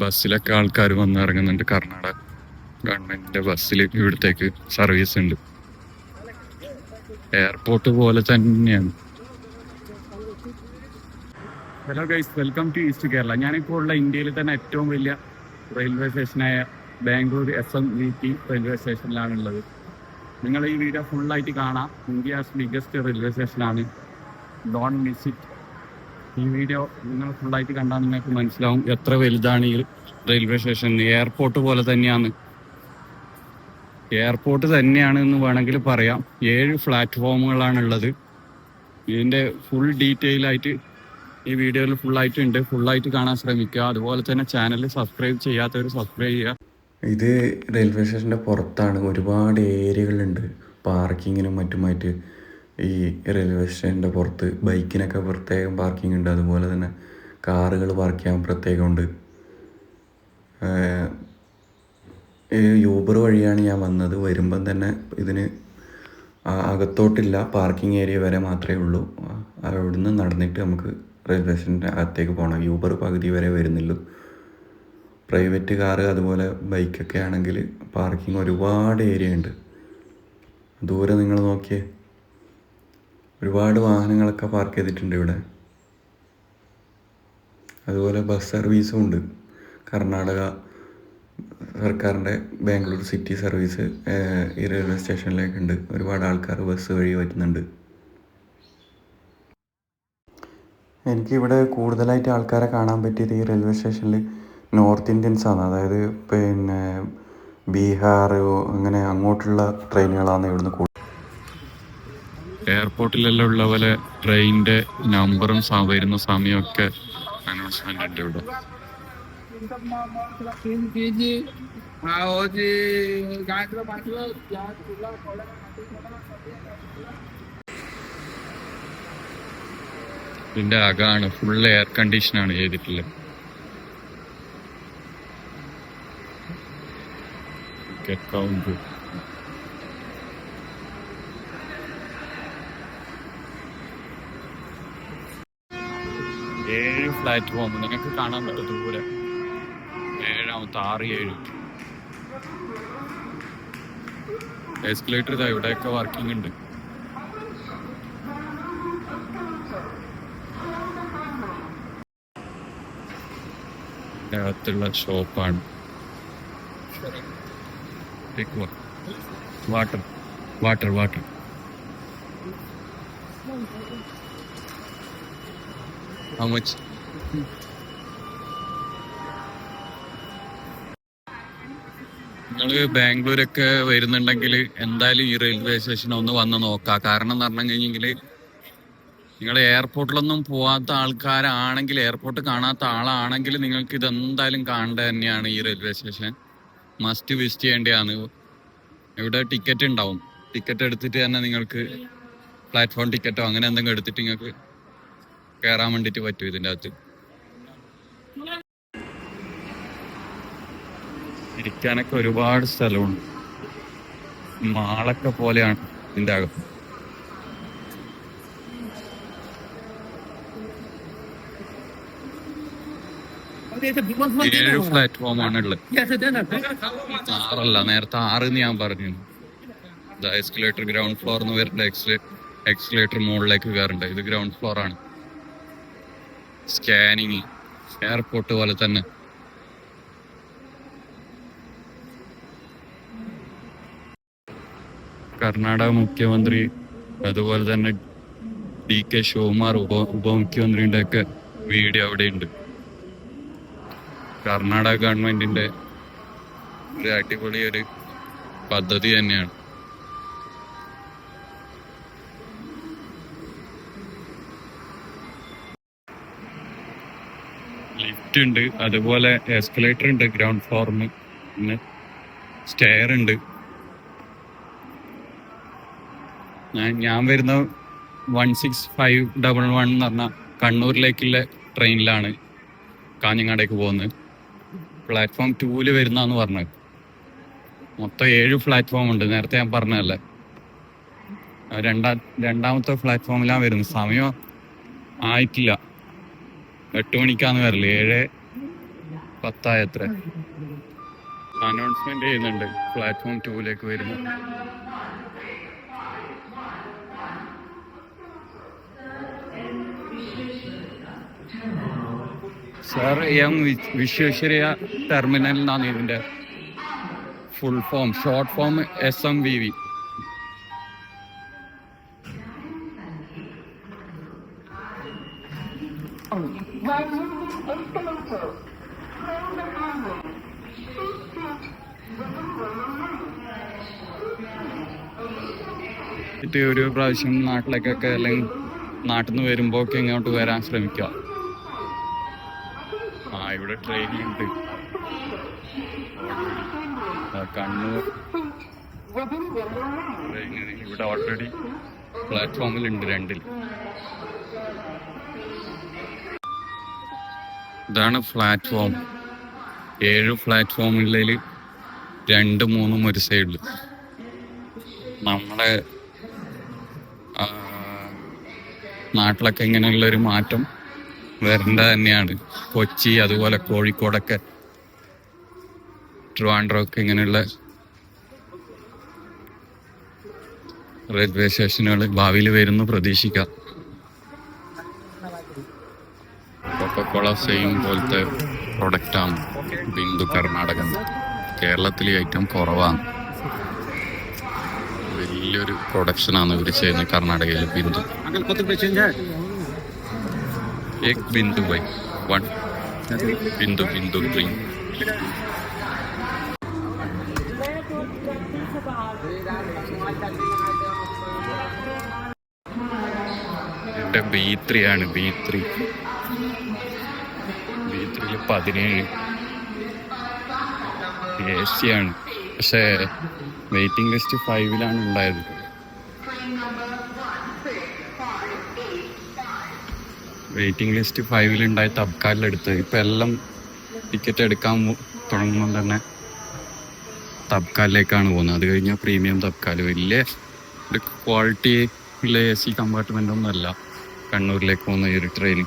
ബസ്സിലൊക്കെ ആൾക്കാർ വന്നിറങ്ങുന്നുണ്ട്. കർണാടക ഗവൺമെന്റിന്റെ ബസ്സിൽ ഇവിടത്തേക്ക് സർവീസ് ഉണ്ട്. എയർപോർട്ട് പോലെ തന്നെയാണ്. Hello guys, welcome to East Kerala. ഞാനിപ്പോൾ ഉള്ള ഇന്ത്യയിൽ തന്നെ ഏറ്റവും വലിയ റെയിൽവേ സ്റ്റേഷനായ ബാംഗ്ലൂർ SMVT റെയിൽവേ സ്റ്റേഷനിലാണുള്ളത്. നിങ്ങൾ ഈ വീഡിയോ ഫുള്ളായിട്ട് കാണാം. ഇന്ത്യസ് ബിഗ്ഗസ്റ്റ് റെയിൽവേ സ്റ്റേഷനാണ്. Don't miss it. ഈ വീഡിയോ നിങ്ങൾ ഫുള്ളായിട്ട് കണ്ടാൽ നിങ്ങൾക്ക് മനസ്സിലാവും എത്ര വലുതാണ് ഈ റെയിൽവേ സ്റ്റേഷൻ. എയർപോർട്ട് പോലെ തന്നെയാണ്. എയർപോർട്ട് തന്നെയാണ് എന്ന് വേണമെങ്കിൽ പറയാം. 7 പ്ലാറ്റ്ഫോമുകളാണുള്ളത്. ഇതിൻ്റെ ഫുൾ ഡീറ്റെയിൽ ആയിട്ട് ഈ വീഡിയോയിൽ ഫുള്ളായിട്ടുണ്ട്. ഫുള്ളായിട്ട് കാണാൻ ശ്രമിക്കുക. അതുപോലെ തന്നെ ചാനൽ സബ്സ്ക്രൈബ് ചെയ്യാത്തവർ സബ്സ്ക്രൈബ് ചെയ്യുക. ഇത് റെയിൽവേ സ്റ്റേഷൻ്റെ പുറത്താണ്. ഒരുപാട് ഏരിയകളുണ്ട് പാർക്കിങ്ങിനും മറ്റുമായിട്ട്. ഈ റെയിൽവേ സ്റ്റേഷൻ്റെ പുറത്ത് ബൈക്കിനൊക്കെ പ്രത്യേകം പാർക്കിംഗ് ഉണ്ട്. അതുപോലെ തന്നെ കാറുകൾ പാർക്ക് ചെയ്യാൻ പ്രത്യേകമുണ്ട്. യൂബർ വഴിയാണ് ഞാൻ വന്നത്. വരുമ്പം തന്നെ ഇതിന് അകത്തോട്ടില്ല, പാർക്കിംഗ് ഏരിയ വരെ മാത്രമേ ഉള്ളൂ. അവിടുന്ന് നടന്നിട്ട് നമുക്ക് റെയിൽവേ സ്റ്റേഷൻ്റെ അകത്തേക്ക് പോകണം. യൂബർ പകുതി വരെ വരുന്നുള്ളൂ. പ്രൈവറ്റ് കാറ് അതുപോലെ ബൈക്കൊക്കെ ആണെങ്കിൽ പാർക്കിംഗ് ഒരുപാട് ഏരിയ ഉണ്ട്. ദൂരെ നിങ്ങൾ നോക്കിയേ, ഒരുപാട് വാഹനങ്ങളൊക്കെ പാർക്ക് ചെയ്തിട്ടുണ്ട് ഇവിടെ. അതുപോലെ ബസ് സർവീസും ഉണ്ട്. കർണാടക സർക്കാരിൻ്റെ ബാംഗ്ലൂർ സിറ്റി സർവീസ് ഈ റെയിൽവേ സ്റ്റേഷനിലേക്കുണ്ട്. ഒരുപാട് ആൾക്കാർ ബസ് വഴി വരുന്നുണ്ട്. എനിക്കിവിടെ കൂടുതലായിട്ട് ആൾക്കാരെ കാണാൻ പറ്റിയത് ഈ റെയിൽവേ സ്റ്റേഷനിൽ നോർത്ത് ഇന്ത്യൻസാണ്. അതായത് പിന്നെ ബീഹാർ അങ്ങനെ അങ്ങോട്ടുള്ള ട്രെയിനുകളാണ് ഇവിടുന്ന് കൂടുതൽ. എയർപോർട്ടിലെല്ലാം ഉള്ള പോലെ ട്രെയിനിന്റെ നമ്പറും വരുന്ന സമയമൊക്കെ അനൗൺസ്മെന്റ് ഉണ്ട് ഇവിടെ. ഇതിന്റെ അകമാണ് ഫുൾ എയർ കണ്ടീഷനാണ് ചെയ്തിട്ടുള്ളത്. കൗണ്ട് 7 പ്ലാറ്റ്ഫോം നിങ്ങൾക്ക് കാണാൻ പറ്റും ദൂരെ. 7ാമത്തെ 6, 7 എസ്കലേറ്റർ ഇതാ ഇവിടെയൊക്കെ വർക്കിംഗ് ഉണ്ട്. അകത്തുള്ള ഷോപ്പാണ്. Water water water How much? നിങ്ങൾ ബാംഗ്ലൂരൊക്കെ വരുന്നുണ്ടെങ്കിൽ എന്തായാലും ഈ റെയിൽവേ സ്റ്റേഷൻ ഒന്ന് വന്ന് നോക്കുക. കാരണം എന്ന് പറഞ്ഞു കഴിഞ്ഞെങ്കിൽ നിങ്ങൾ എയർപോർട്ടിലൊന്നും പോകാത്ത ആൾക്കാരാണെങ്കിൽ, എയർപോർട്ട് കാണാത്ത ആളാണെങ്കിൽ നിങ്ങൾക്ക് ഇതെന്തായാലും കാണേണ്ടത് തന്നെയാണ്. ഈ റെയിൽവേ സ്റ്റേഷൻ മസ്റ്റ് വിസിറ്റ് ചെയ്യേണ്ടതാണ്. ഇവിടെ ടിക്കറ്റ് ഉണ്ടാവും. ടിക്കറ്റ് എടുത്തിട്ട് തന്നെ നിങ്ങൾക്ക് പ്ലാറ്റ്ഫോം ടിക്കറ്റോ അങ്ങനെ എന്തെങ്കിലും എടുത്തിട്ട് നിങ്ങൾക്ക് കയറാൻ വേണ്ടിയിട്ട് പറ്റും ഇതിൻ്റെ അകത്ത്. ഇരിക്കാനൊക്കെ ഒരുപാട് സ്ഥലമുണ്ട്. മാളൊക്കെ പോലെയാണ് ഇതിൻ്റെ അകത്ത്. ഏഴ് പ്ലാറ്റ്ഫോമാണ് ഉള്ളത്. 6 നേരത്തെ 6 ഞാൻ പറഞ്ഞു. എസ്കലേറ്റർ ഗ്രൗണ്ട് ഫ്ലോർ എന്ന് വരുന്ന എക്സ്കലേറ്റർ മുകളിലേക്ക് കയറണ്ട. ഇത് ഗ്രൗണ്ട് ഫ്ലോർ ആണ്. സ്കാനിങ് എയർപോർട്ട് പോലെ തന്നെ. കർണാടക മുഖ്യമന്ത്രി അതുപോലെ തന്നെ DK ശിവകുമാർ ഉപമുഖ്യമന്ത്രിയുടെ ഒക്കെ വീഡിയോ അവിടെ ഉണ്ട്. കർണാടക ഗവൺമെന്റിന്റെ ഒരു അടിപൊളി ഒരു പദ്ധതി തന്നെയാണ്. ലിഫ്റ്റ് ഉണ്ട്, അതുപോലെ എസ്കലേറ്റർ ഉണ്ട് ഗ്രൗണ്ട് ഫ്ലോറിന്, പിന്നെ സ്റ്റെയർ ഉണ്ട്. ഞാൻ വരുന്ന 16511 എന്ന് പറഞ്ഞ കണ്ണൂരിലേക്കുള്ള ട്രെയിനിലാണ് കാഞ്ഞങ്ങാടേക്ക് പോകുന്നത്. പ്ലാറ്റ്ഫോം 2 വരുന്നതെന്ന് പറഞ്ഞത്. മൊത്തം 7 പ്ലാറ്റ്ഫോം ഉണ്ട്. നേരത്തെ ഞാൻ പറഞ്ഞതല്ലേ. രണ്ടാമത്തെ പ്ലാറ്റ്ഫോമിലാണ് വരുന്നത്. സമയം ആയിട്ടില്ല. 8 മണിക്കാന്ന് വരല്. 10 അനൗൺസ്മെന്റ് ചെയ്യുന്നുണ്ട് പ്ലാറ്റ്ഫോം 2 വരുന്നു. സാർ എം വിശ്വേശ്വരയ്യ ടെർമിനൽ എന്നാണ് ഇതിന്റെ full form. Short form SMVV. ഇത് ഒരു പ്രാവശ്യം നാട്ടിലേക്കൊക്കെ അല്ലെങ്കിൽ നാട്ടിൽ നിന്ന് വരുമ്പോൾ ഒക്കെ ഇങ്ങോട്ട് വരാൻ ശ്രമിക്കുക. ഇവിടെ ട്രെയിനുണ്ട്. കണ്ണൂർ ഇവിടെ ഓൾറെഡി പ്ലാറ്റ്ഫോമിലുണ്ട് 2. ഇതാണ് പ്ലാറ്റ്ഫോം. 7 പ്ലാറ്റ്ഫോമുകളിൽ 2, 3 ഒരു സൈഡിൽ. നമ്മളെ നാട്ടിലൊക്കെ ഇങ്ങനെയുള്ളൊരു മാറ്റം വരേണ്ട തന്നെയാണ്. കൊച്ചി അതുപോലെ കോഴിക്കോടൊക്കെ ട്രിവാൻഡ്രമൊക്കെ ഇങ്ങനെയുള്ള റെയിൽവേ സ്റ്റേഷനുകൾ ഭാവിയിൽ വരുന്നു പ്രതീക്ഷിക്കാം. കൊക്കക്കോള സെയിം പോലത്തെ പ്രൊഡക്റ്റാണ് ബിന്ദു കർണാടക. കേരളത്തിൽ ഈ ഐറ്റം കുറവാണ്. വലിയൊരു പ്രൊഡക്ഷനാണ് ഇവർ ചെയ്യുന്നത് കർണാടകയിൽ. ബിന്ദു एक बिंदु भाई 1 बिंदु 3. എന്റെ B3 ആണ്. B3 17 AC ആണ്. പക്ഷേ വെയിറ്റിംഗ് ലിസ്റ്റ് 5 ഉണ്ടായത്. Waiting list 5 തബ്കാലിലെടുത്ത്. ഇപ്പം എല്ലാം ടിക്കറ്റ് എടുക്കാൻ തുടങ്ങുമ്പോൾ തന്നെ തബ്കാലിലേക്കാണ് പോകുന്നത്. അത് കഴിഞ്ഞാൽ പ്രീമിയം തബ്കാൽ. വലിയ ഒരു ക്വാളിറ്റി ഉള്ള AC കമ്പാർട്ട്മെൻ്റ് ഒന്നുമല്ല കണ്ണൂരിലേക്ക് പോകുന്ന ഈ ഒരു ട്രെയിൻ.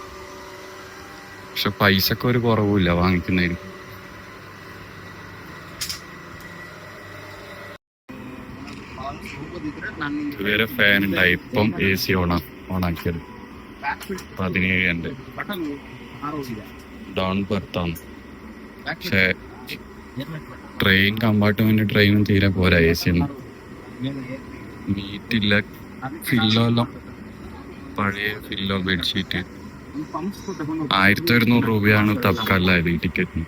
പക്ഷെ പൈസക്ക് ഒരു കുറവുമില്ല വാങ്ങിക്കുന്നതിന്. ഇതുവരെ ഫാൻ ഉണ്ടായി. ഇപ്പം AC ഓണാക്കിയത് 17 ഡൗൺ ബർത്താണ്. പക്ഷെ ട്രെയിൻ കമ്പാർട്ട്മെന്റ് ട്രെയിനും തീരെ പോരാ. AC ഒന്നും നീറ്റില്ല. ഫില്ലോ എല്ലാം പഴയ ഫില്ലോ ബെഡ്ഷീറ്റ്. 1100 രൂപയാണ് തബ്കാലിലായത് ഈ ടിക്കറ്റിന്.